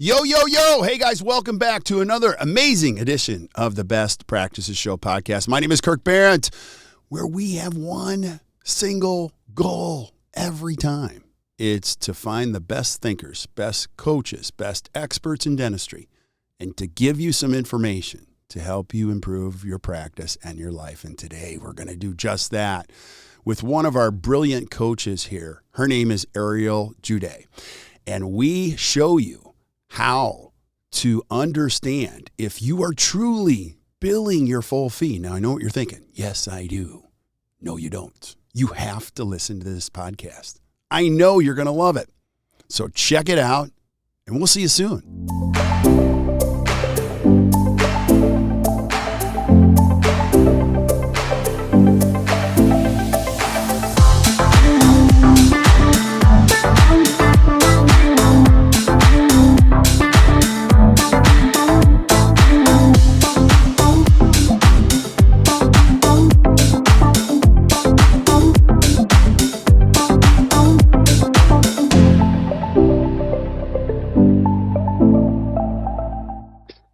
Yo, yo, yo. Hey, guys, welcome back to another amazing edition of the Best Practices Show podcast. My name is Kirk Barrett, where we have one single goal every time. It's to find the best thinkers, best coaches, best experts in dentistry, and to give you some information to help you improve your practice and your life. And today we're going to do just that with one of our brilliant coaches here. Her name is Ariel Juday. And we show you how to understand if you are truly billing your full fee. Now, I know what you're thinking. Yes, I do. No, you don't. You have to listen to this podcast. I know you're going to love it. So check it out, and we'll see you soon.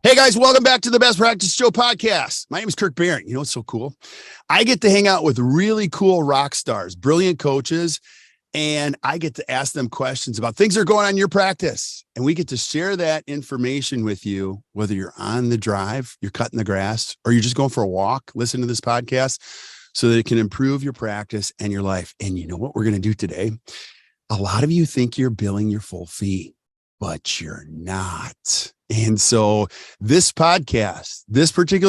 Hey guys, welcome back to the Best Practice Show podcast. My name is Kirk Barrett. You know what's so cool? I get to hang out with really cool rock stars, brilliant coaches, and I get to ask them questions about things that are going on in your practice. And we get to share that information with you, whether you're on the drive, you're cutting the grass, or you're just going for a walk, listen to this podcast so that it can improve your practice and your life. And you know what we're going to do today? A lot of you think you're billing your full fee, but you're not. And so this particular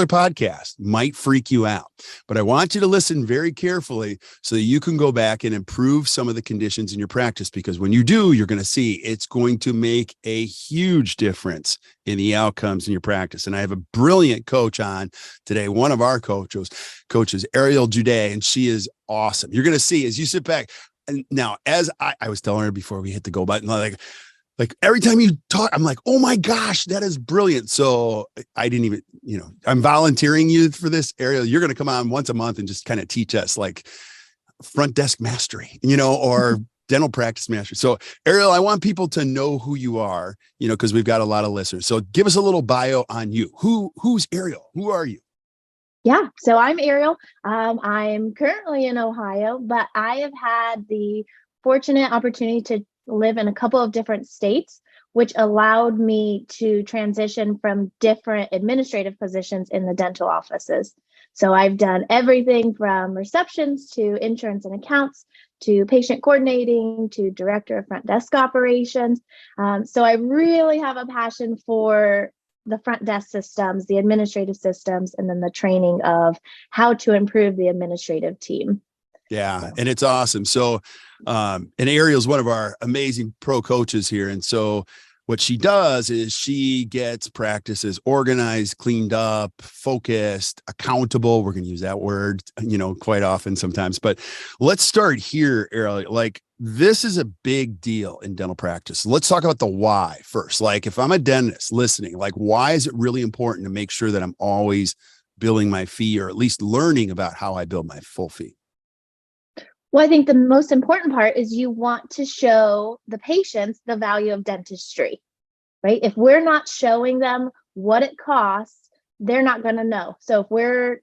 podcast might freak you out, but I want you to listen very carefully so that you can go back and improve some of the conditions in your practice, because when you do, you're going to see it's going to make a huge difference in the outcomes in your practice. And I have a brilliant coach on today, one of our coaches, Ariel Juday, and she is awesome. You're going to see as you sit back. And now, as I was telling her before we hit the go button, like every time you talk, I'm like, oh my gosh, that is brilliant. So I didn't even, I'm volunteering you for this, Ariel. You're going to come on once a month and just kind of teach us like front desk mastery, or dental practice mastery. So Ariel, I want people to know who you are, because we've got a lot of listeners. So give us a little bio on you. Who's Ariel? Who are you? Yeah, so I'm Ariel. I'm currently in Ohio, but I have had the fortunate opportunity to live in a couple of different states, which allowed me to transition from different administrative positions in the dental offices. So I've done everything from receptions to insurance and accounts to patient coordinating to director of front desk operations. So I really have a passion for the front desk systems, the administrative systems, and then the training of how to improve the administrative team. Yeah. And it's awesome. So, and Ariel's one of our amazing pro coaches here. And so what she does is she gets practices organized, cleaned up, focused, accountable. We're going to use that word, quite often sometimes, but let's start here, Ariel. Like, this is a big deal in dental practice. Let's talk about the why first. Like, if I'm a dentist listening, like, why is it really important to make sure that I'm always billing my fee, or at least learning about how I bill my full fee? Well, I think the most important part is you want to show the patients the value of dentistry, right? If we're not showing them what it costs, they're not going to know. So if we're,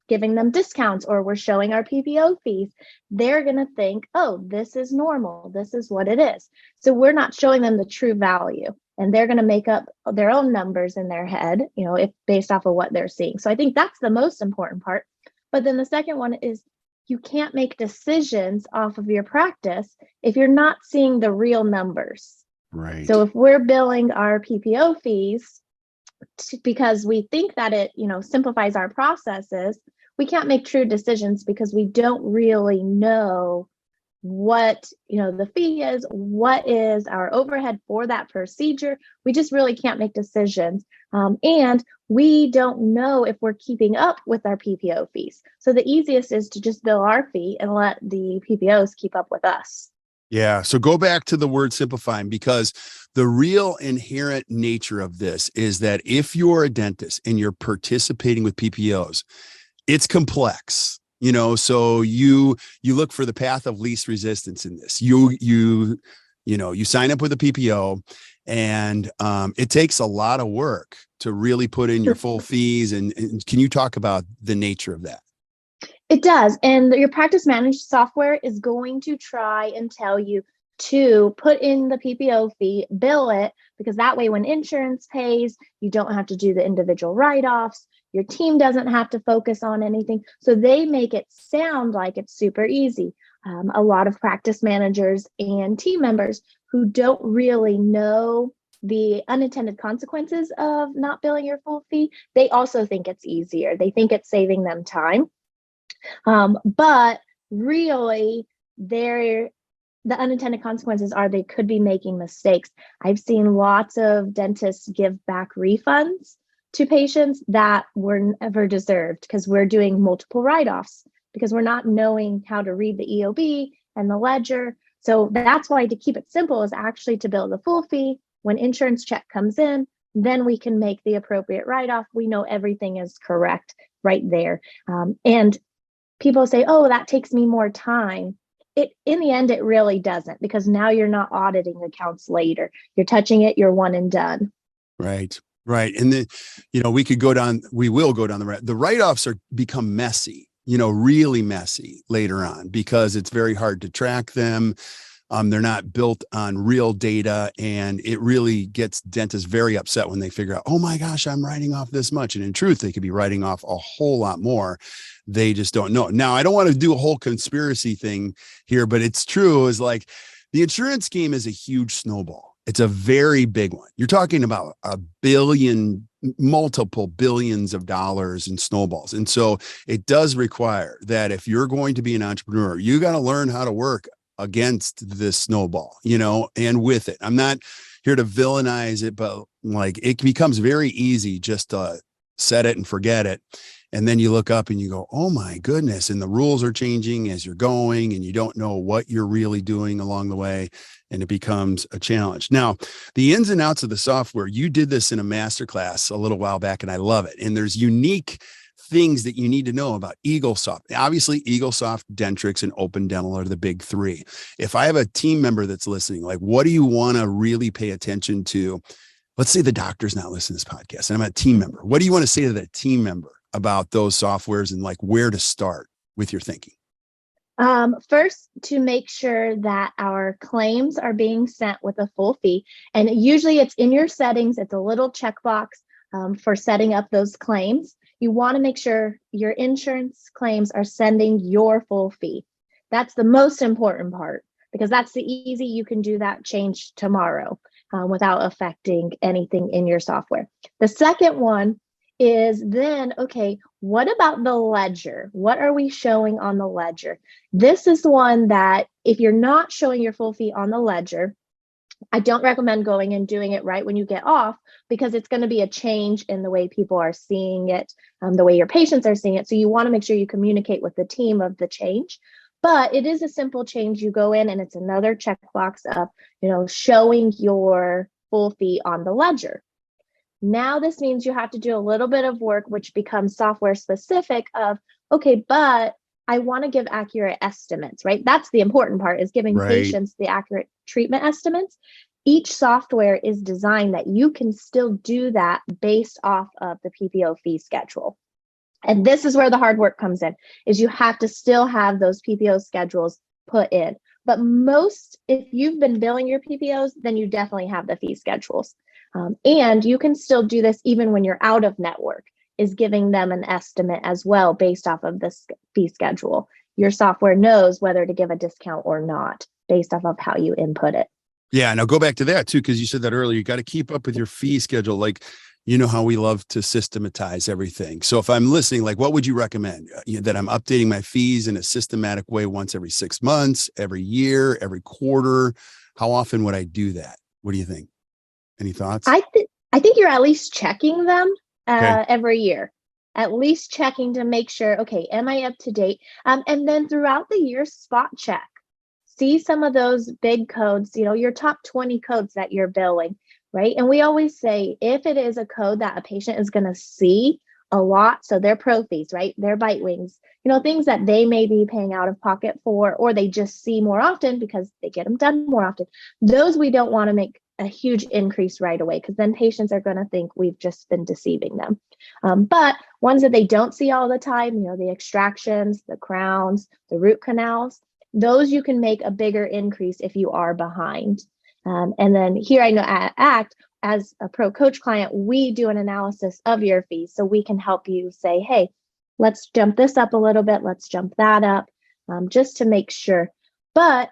giving them discounts or we're showing our PPO fees, they're going to think, oh, this is normal. This is what it is. So we're not showing them the true value, and they're going to make up their own numbers in their head, if based off of what they're seeing. So I think that's the most important part. But then the second one is, you can't make decisions off of your practice if you're not seeing the real numbers. Right. So if we're billing our PPO fees because we think that it, simplifies our processes, we can't make true decisions because we don't really know what, the fee is, what is our overhead for that procedure. We just really can't make decisions. And we don't know if we're keeping up with our PPO fees. So the easiest is to just bill our fee and let the PPOs keep up with us. Yeah. So go back to the word simplifying, because the real inherent nature of this is that if you're a dentist and you're participating with PPOs, it's complex. So you look for the path of least resistance in this. You You sign up with a PPO, and it takes a lot of work to really put in your full fees. And can you talk about the nature of that? It does. And your practice managed software is going to try and tell you to put in the PPO fee, bill it, because that way when insurance pays, you don't have to do the individual write-offs. Your team doesn't have to focus on anything. So they make it sound like it's super easy. A lot of practice managers and team members who don't really know the unintended consequences of not billing your full fee, they also think it's easier. They think it's saving them time. But really, the unintended consequences are they could be making mistakes. I've seen lots of dentists give back refunds to patients that were never deserved because we're doing multiple write-offs because we're not knowing how to read the EOB and the ledger. So that's why, to keep it simple, is actually to bill the full fee. When insurance check comes in, then we can make the appropriate write-off. We know everything is correct right there. And people say, oh, that takes me more time. In the end, it really doesn't, because now you're not auditing accounts later. You're touching it, you're one and done. Right. And then, we will go down the write-offs become messy, really messy later on, because it's very hard to track them. They're not built on real data, and it really gets dentists very upset when they figure out, oh my gosh, I'm writing off this much. And in truth, they could be writing off a whole lot more. They just don't know. Now, I don't want to do a whole conspiracy thing here, but it's true. Is like the insurance game is a huge snowball. It's a very big one. You're talking about multiple billions of dollars in snowballs. And so it does require that if you're going to be an entrepreneur, you got to learn how to work against this snowball, and with it. I'm not here to villainize it, but like, it becomes very easy just to set it and forget it. And then you look up and you go, oh my goodness. And the rules are changing as you're going, and you don't know what you're really doing along the way. And it becomes a challenge. Now, the ins and outs of the software, you did this in a masterclass a little while back, and I love it. And there's unique things that you need to know about EagleSoft. Obviously, EagleSoft, Dentrix, and Open Dental are the big three. If I have a team member that's listening, like, what do you want to really pay attention to? Let's say the doctor's not listening to this podcast, and I'm a team member. What do you want to say to that team member about those softwares, and like where to start with your thinking? First, to make sure that our claims are being sent with a full fee. And usually it's in your settings. It's a little checkbox for setting up those claims. You want to make sure your insurance claims are sending your full fee. That's the most important part, because that's the easy, you can do that change tomorrow without affecting anything in your software. The second one is then, okay, what about the ledger? What are we showing on the ledger? This is the one that if you're not showing your full fee on the ledger, I don't recommend going and doing it right when you get off, because it's going to be a change in the way people are seeing it, the way your patients are seeing it. So you want to make sure you communicate with the team of the change. But it is a simple change. You go in and it's another checkbox of, showing your full fee on the ledger. Now this means you have to do a little bit of work, which becomes software specific of, okay, but I want to give accurate estimates, right? That's the important part, is giving patients the accurate treatment estimates. Each software is designed that you can still do that based off of the PPO fee schedule. And this is where the hard work comes in, is you have to still have those PPO schedules put in. But if you've been billing your PPOs, then you definitely have the fee schedules. And you can still do this even when you're out of network, is giving them an estimate as well based off of this fee schedule. Your software knows whether to give a discount or not based off of how you input it. Yeah, now go back to that too, because you said that earlier. You got to keep up with your fee schedule. Like, how we love to systematize everything. So if I'm listening, like, what would you recommend? That I'm updating my fees in a systematic way once every 6 months, every year, every quarter? How often would I do that? What do you think? Any thoughts? I think you're at least checking them every year, at least checking to make sure, okay, am I up to date? And then throughout the year, spot check. See some of those big codes, your top 20 codes that you're billing, right? And we always say, if it is a code that a patient is going to see a lot. So their pro fees, right? Their bite wings, things that they may be paying out of pocket for, or they just see more often because they get them done more often. Those we don't want to make a huge increase right away, because then patients are going to think we've just been deceiving them. But ones that they don't see all the time, the extractions, the crowns, the root canals, those you can make a bigger increase if you are behind. And then here I know at ACT, as a pro coach client, we do an analysis of your fees. So we can help you say, hey, let's jump this up a little bit. Let's jump that up, just to make sure. But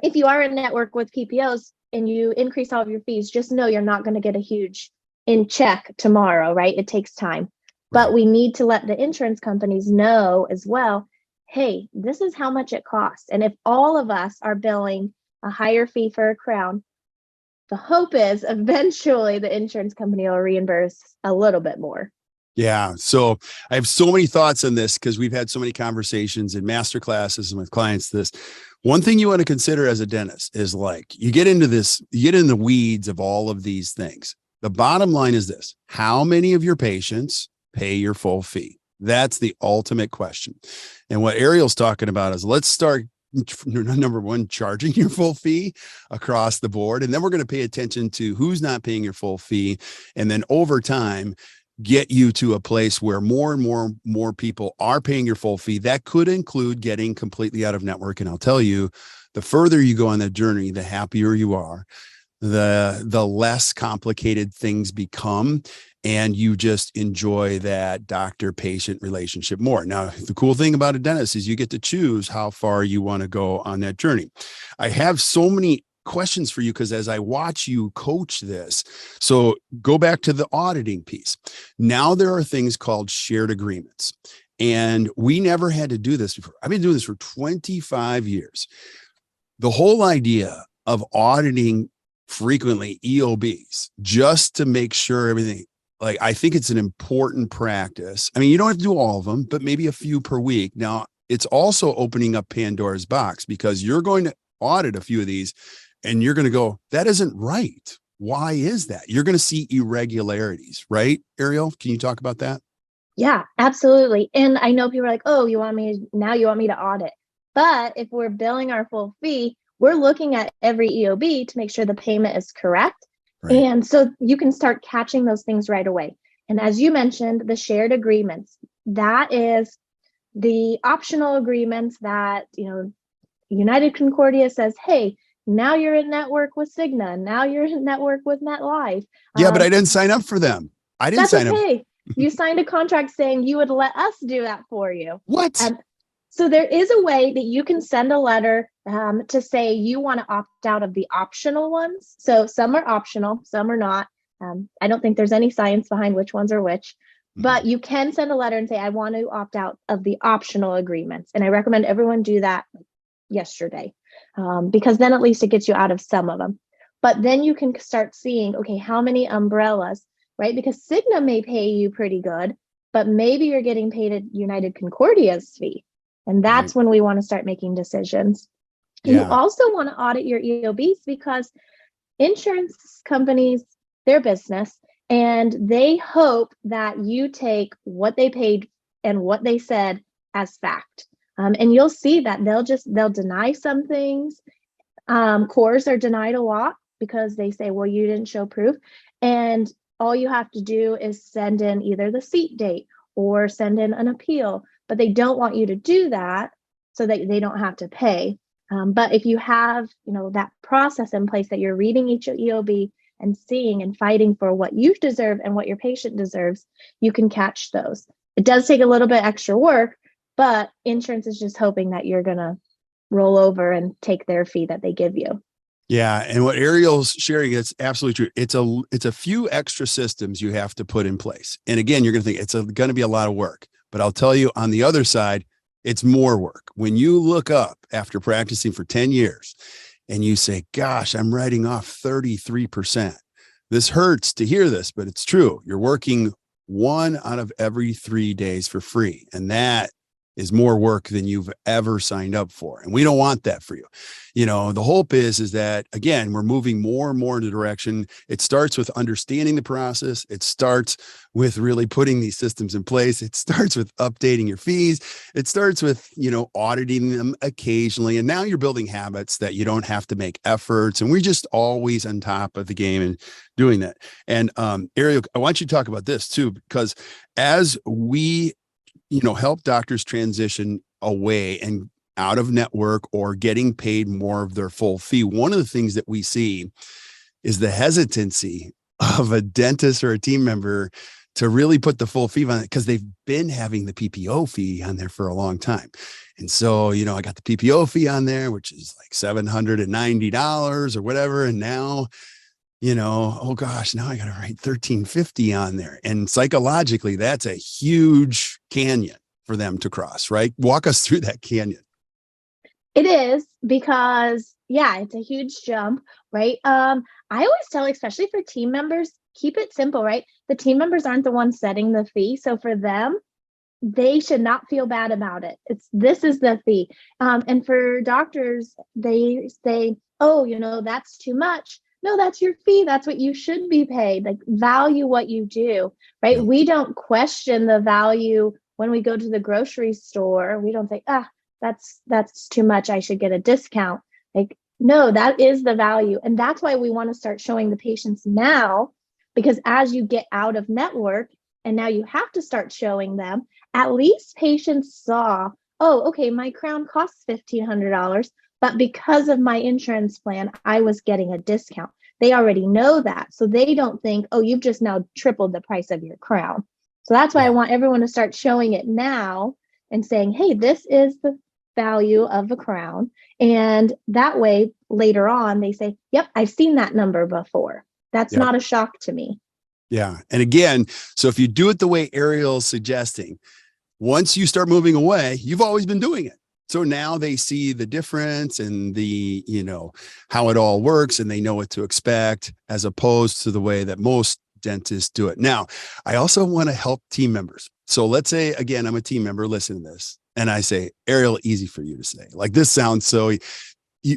if you are in network with PPOs and you increase all of your fees, just know you're not going to get a huge in check tomorrow, right? It takes time. But we need to let the insurance companies know as well, hey, this is how much it costs. And if all of us are billing a higher fee for a crown, the hope is eventually the insurance company will reimburse a little bit more. Yeah. So I have so many thoughts on this because we've had so many conversations in master classes and with clients. This one thing you want to consider as a dentist is you get into this, you get in the weeds of all of these things. The bottom line is this: how many of your patients pay your full fee? That's the ultimate question. And what Ariel's talking about is, let's start, number one, charging your full fee across the board. And then we're going to pay attention to who's not paying your full fee. And then over time, get you to a place where more and more people are paying your full fee. That could include getting completely out of network. And I'll tell you, the further you go on that journey, the happier you are, the less complicated things become, and you just enjoy that doctor-patient relationship more. Now, the cool thing about a dentist is you get to choose how far you want to go on that journey. I have so many questions for you because as I watch you coach this, so go back to the auditing piece. Now there are things called shared agreements, and we never had to do this before. I've been doing this for 25 years. The whole idea of auditing frequently EOBs just to make sure everything, I think it's an important practice. I mean, you don't have to do all of them, but maybe a few per week. Now, it's also opening up Pandora's box, because you're going to audit a few of these and you're going to go, that isn't right. Why is that? You're going to see irregularities, right? Ariel, can you talk about that? Yeah, absolutely. And I know people are like, oh, you want me to audit. But if we're billing our full fee, we're looking at every EOB to make sure the payment is correct. Right. And so you can start catching those things right away. And as you mentioned, the shared agreements, that is the optional agreements that, United Concordia says, hey, now you're in network with Cigna. Now you're in network with MetLife. Yeah, but I didn't sign up for them. I didn't sign up. You signed a contract saying you would let us do that for you. What? So there is a way that you can send a letter to say you want to opt out of the optional ones. So some are optional, some are not. I don't think there's any science behind which ones are which, but you can send a letter and say, I want to opt out of the optional agreements. And I recommend everyone do that yesterday, because then at least it gets you out of some of them. But then you can start seeing, okay, how many umbrellas, right? Because Cigna may pay you pretty good, but maybe you're getting paid at United Concordia's fee. And that's when we want to start making decisions. Yeah. You also want to audit your EOBs, because insurance companies, their business, and they hope that you take what they paid and what they said as fact. And you'll see that they'll deny some things. Cores are denied a lot because they say, well, you didn't show proof. And all you have to do is send in either the seat date or send in an appeal, but they don't want you to do that so that they don't have to pay. But if you have, that process in place that you're reading each EOB and seeing and fighting for what you deserve and what your patient deserves, you can catch those. It does take a little bit extra work, but insurance is just hoping that you're going to roll over and take their fee that they give you. Yeah. And what Ariel's sharing, it's absolutely true. It's a few extra systems you have to put in place. And again, you're going to think it's going to be a lot of work, but I'll tell you, on the other side, it's more work. When you look up after practicing for 10 years and you say, gosh, I'm writing off 33%. This hurts to hear this, but it's true. You're working 1 out of every 3 days for free. And that is more work than you've ever signed up for. And we don't want that for you. The hope is that, again, we're moving more and more in the direction. It starts with understanding the process. It starts with really putting these systems in place. It starts with updating your fees. It starts with, auditing them occasionally. And now you're building habits that you don't have to make efforts. And we're just always on top of the game and doing that. And Ariel, I want you to talk about this too, because as we help doctors transition away and out of network or getting paid more of their full fee. One of the things that we see is the hesitancy of a dentist or a team member to really put the full fee on it because they've been having the PPO fee on there for a long time. And so, I got the PPO fee on there, which is like $790 or whatever. And now, oh gosh, now I got to write $1,350 on there. And psychologically, that's a huge canyon for them to cross, right? Walk us through that canyon. It is because, it's a huge jump, right? I always tell, especially for team members, keep it simple, right? The team members aren't the ones setting the fee. So for them, they should not feel bad about it. This is the fee. And for doctors, they say, oh, that's too much. No, that's your fee. That's what you should be paid. Like, value what you do, right? Yeah. We don't question the value when we go to the grocery store. We don't think, that's too much. I should get a discount. Like, no, that is the value. And that's why we want to start showing the patients now, because as you get out of network and now you have to start showing them, at least patients saw, oh, okay, my crown costs $1,500. But because of my insurance plan, I was getting a discount. They already know that. So they don't think, oh, you've just now tripled the price of your crown. So that's why I want everyone to start showing it now and saying, hey, this is the value of a crown. And that way, later on, they say, yep, I've seen that number before. That's not a shock to me. Yeah. And again, so if you do it the way Ariel's suggesting, once you start moving away, you've always been doing it. So now they see the difference and the, how it all works, and they know what to expect, as opposed to the way that most dentists do it. Now, I also want to help team members. So let's say, again, I'm a team member, listen to this. And I say, Ariel, easy for you to say. Like, this sounds so.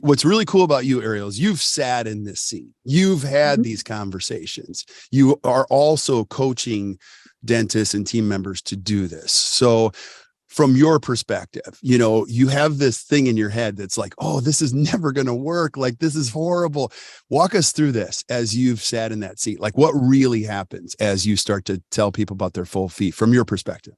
What's really cool about you, Ariel, is you've sat in this seat. You've had these conversations. You are also coaching dentists and team members to do this. So from your perspective, you have this thing in your head that's like, oh, this is never going to work. Like, this is horrible. Walk us through this as you've sat in that seat. Like, what really happens as you start to tell people about their full fee from your perspective?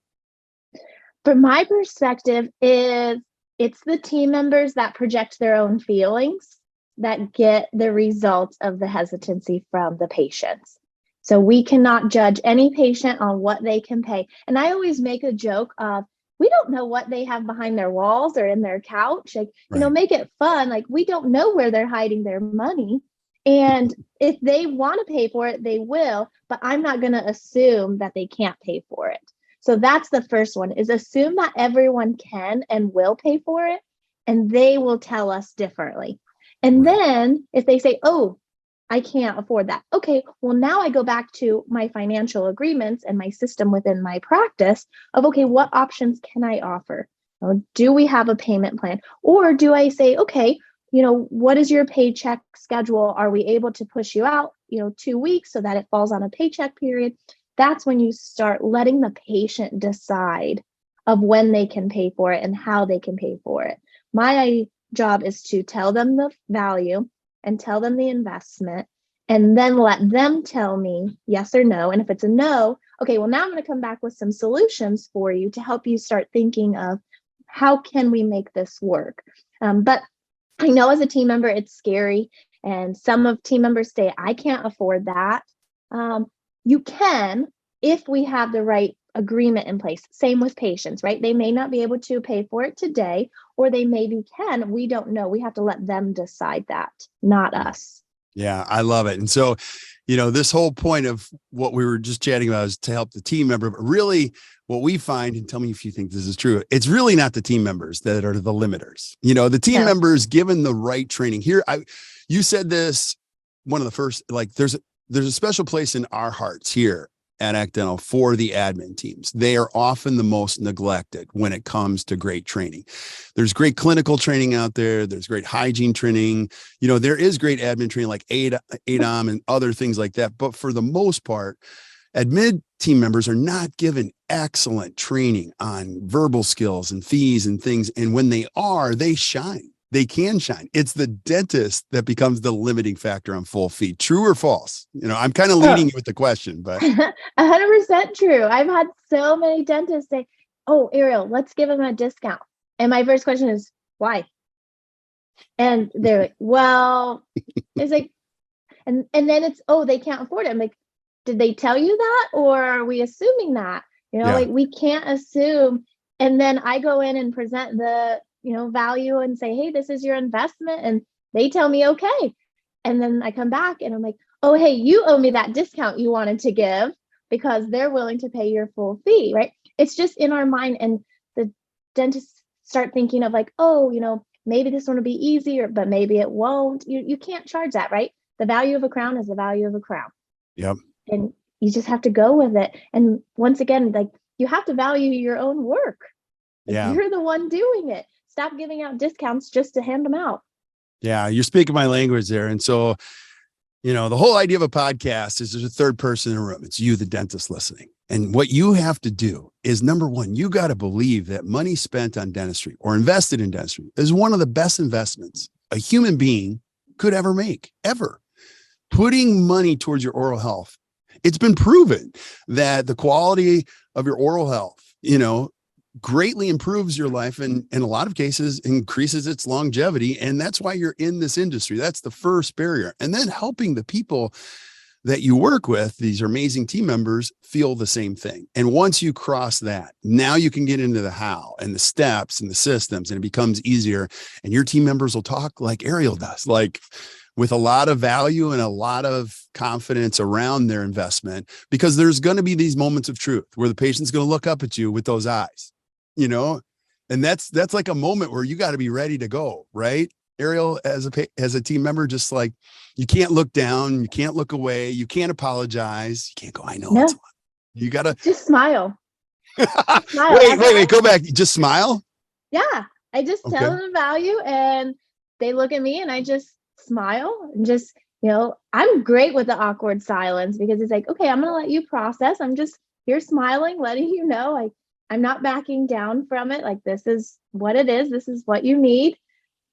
From my perspective, it's the team members that project their own feelings that get the results of the hesitancy from the patients. So we cannot judge any patient on what they can pay. And I always make a joke of, we don't know what they have behind their walls or in their couch. Like, make it fun. Like, we don't know where they're hiding their money. And if they want to pay for it, they will. But I'm not going to assume that they can't pay for it. So that's the first one, is assume that everyone can and will pay for it, and they will tell us differently. And then if they say, oh, I can't afford that. Okay, well, now I go back to my financial agreements and my system within my practice of, okay, what options can I offer? Do we have a payment plan? Or do I say, okay, what is your paycheck schedule? Are we able to push you out, 2 weeks so that it falls on a paycheck period? That's when you start letting the patient decide of when they can pay for it and how they can pay for it. My job is to tell them the value and tell them the investment, and then let them tell me yes or no. And if it's a no, okay, well, now I'm going to come back with some solutions for you to help you start thinking of how can we make this work. But I know as a team member, it's scary. And some of team members say, I can't afford that. You can, if we have the right agreement in place. Same with patients, right? They may not be able to pay for it today, or they maybe can. We don't know. We have to let them decide that, not us. Yeah, I love it. And so, this whole point of what we were just chatting about is to help the team member. But really, what we find, and tell me if you think this is true, it's really not the team members that are the limiters. The team members, given the right training here, you said this, one of the first, like there's a special place in our hearts here at Act Dental for the admin teams. They are often the most neglected when it comes to great training. There's great clinical training out there. There's great hygiene training. There is great admin training like ADOM and other things like that. But for the most part, admin team members are not given excellent training on verbal skills and fees and things. And when they are, they shine. They can shine. It's the dentist that becomes the limiting factor on full fee. True or false? I'm kind of leading you with the question, but 100% true. I've had so many dentists say, "Oh, Ariel, let's give him a discount." And my first question is, why? And they're like, "Well," it's like, and then it's, "Oh, they can't afford it." I'm like, did they tell you that, or are we assuming that? Like we can't assume. And then I go in and present the value and say, "Hey, this is your investment," and they tell me okay. And then I come back and I'm like, "Oh, hey, you owe me that discount you wanted to give," because they're willing to pay your full fee, right? It's just in our mind, and the dentists start thinking of like, "Oh, maybe this one will be easier, but maybe it won't." You can't charge that, right? The value of a crown is the value of a crown. Yep. And you just have to go with it. And once again, like, you have to value your own work. You're the one doing it. Stop giving out discounts just to hand them out. Yeah, you're speaking my language there. And so, the whole idea of a podcast is there's a third person in the room. It's you, the dentist, listening. And what you have to do is, number one, you got to believe that money spent on dentistry or invested in dentistry is one of the best investments a human being could ever make, ever. Putting money towards your oral health. It's been proven that the quality of your oral health, greatly improves your life and in a lot of cases increases its longevity. And that's why you're in this industry. That's the first barrier. And then helping the people that you work with, these amazing team members, feel the same thing. And once you cross that, now you can get into the how and the steps and the systems, and it becomes easier. And your team members will talk like Ariel does, like with a lot of value and a lot of confidence around their investment, because there's going to be these moments of truth where the patient's going to look up at you with those eyes, and that's like a moment where you got to be ready to go, right? Ariel, as a team member, just like, you can't look down, you can't look away, you can't apologize, you can't go, "I know." No. You got to just smile. Smile. Wait, go back. Just smile. Yeah. I just tell them the value and they look at me and I just smile and just, I'm great with the awkward silence, because it's like, okay, I'm going to let you process. I'm just here smiling, letting you know, like, I'm not backing down from it. Like, this is what it is. This is what you need.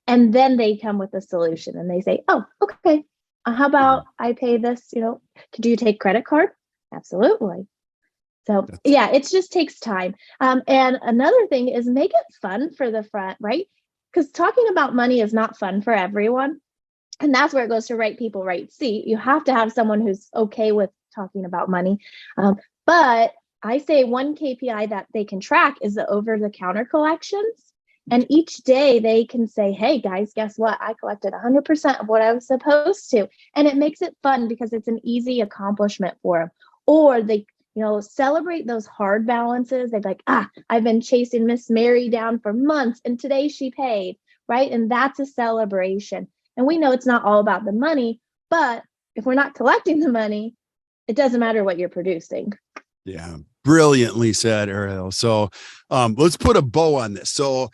And then they come with a solution and they say, "Oh, okay. How about I pay this, do you take credit card?" Absolutely. So yeah, it just takes time. And another thing is, make it fun for the front, right? Because talking about money is not fun for everyone. And that's where it goes to right people, right seat. You have to have someone who's okay with talking about money. But I say one KPI that they can track is the over-the-counter collections. And each day they can say, "Hey guys, guess what? I collected 100% of what I was supposed to." And it makes it fun because it's an easy accomplishment for them. Or they, celebrate those hard balances. They're like, "I've been chasing Miss Mary down for months and today she paid," right? And that's a celebration. And we know it's not all about the money, but if we're not collecting the money, it doesn't matter what you're producing. Yeah, brilliantly said, Ariel. So let's put a bow on this. So,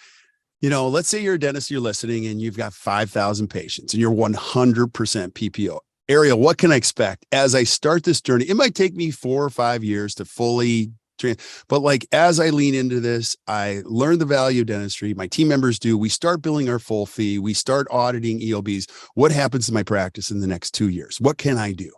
let's say you're a dentist, you're listening, and you've got 5,000 patients and you're 100% PPO. Ariel, what can I expect as I start this journey? It might take me 4 or 5 years to fully train, but like, as I lean into this, I learn the value of dentistry. My team members do. We start billing our full fee. We start auditing EOBs. What happens to my practice in the next 2 years? What can I do?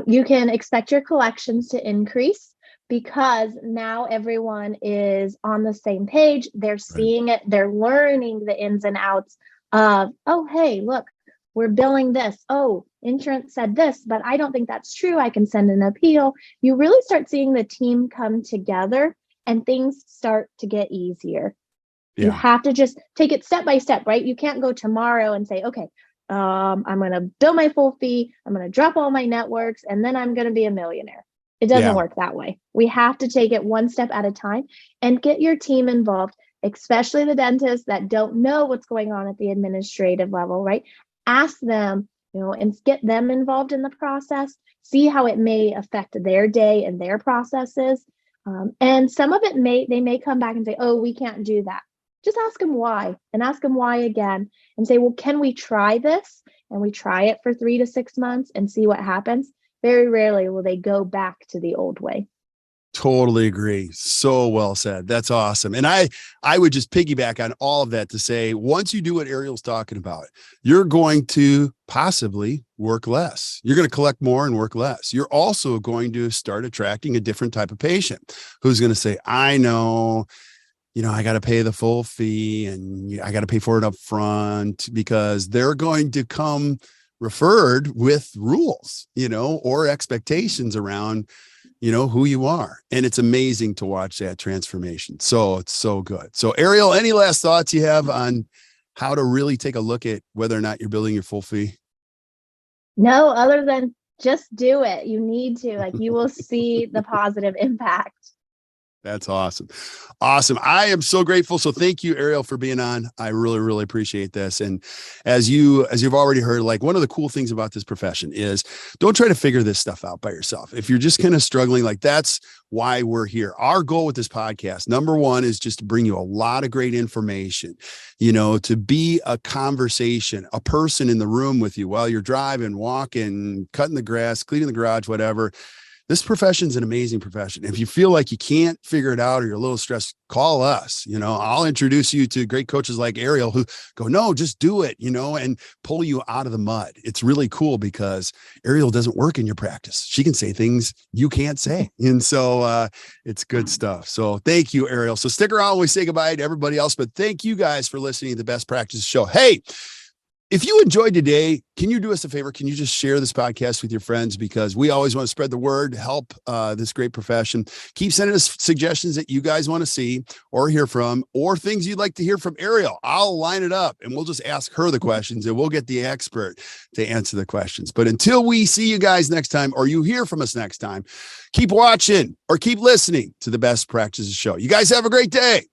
You can expect your collections to increase because now everyone is on the same page. They're seeing it. They're learning the ins and outs of, "Oh, hey, look, we're billing this. Oh, insurance said this, but I don't think that's true. I can send an appeal." You really start seeing the team come together and things start to get easier. Yeah. You have to just take it step by step, right? You can't go tomorrow and say, "Okay, I'm going to bill my full fee. I'm going to drop all my networks, and then I'm going to be a millionaire." It doesn't work that way. We have to take it one step at a time and get your team involved, especially the dentists that don't know what's going on at the administrative level, right? Ask them, and get them involved in the process, see how it may affect their day and their processes. And some of it they may come back and say, oh, we can't do that. Just ask them why, and ask them why again, and say, well, can we try this? And we try it for 3 to 6 months and see what happens. Very rarely will they go back to the old way. Totally agree. So well said. That's awesome. And I would just piggyback on all of that to say, once you do what Ariel's talking about, you're going to possibly work less. You're going to collect more and work less. You're also going to start attracting a different type of patient who's going to say, I know, I got to pay the full fee and I got to pay for it up front, because they're going to come referred with rules, or expectations around who you are. And it's amazing to watch that transformation. So it's so good. So Ariel, any last thoughts you have on how to really take a look at whether or not you're billing your full fee? No, other than just do it. You need to, you will see the positive impact. That's awesome. Awesome. I am so grateful. So thank you, Ariel, for being on. I really, really appreciate this. And as you've already heard, one of the cool things about this profession is don't try to figure this stuff out by yourself. If you're just kind of struggling, that's why we're here. Our goal with this podcast, number one, is just to bring you a lot of great information, to be a conversation, a person in the room with you while you're driving, walking, cutting the grass, cleaning the garage, whatever. This profession is an amazing profession. If you feel like you can't figure it out or you're a little stressed, call us. I'll introduce you to great coaches like Ariel who go, no, just do it, and pull you out of the mud. It's really cool because Ariel doesn't work in your practice. She can say things you can't say. And so it's good stuff. So thank you, Ariel. So stick around when we say goodbye to everybody else, but thank you guys for listening to the Best Practice Show. Hey, if you enjoyed today, can you do us a favor? Can you just share this podcast with your friends? Because we always want to spread the word, help this great profession. Keep sending us suggestions that you guys want to see or hear from, or things you'd like to hear from Ariel. I'll line it up and we'll just ask her the questions and we'll get the expert to answer the questions. But until we see you guys next time, or you hear from us next time, keep watching or keep listening to the Best Practices Show. You guys have a great day.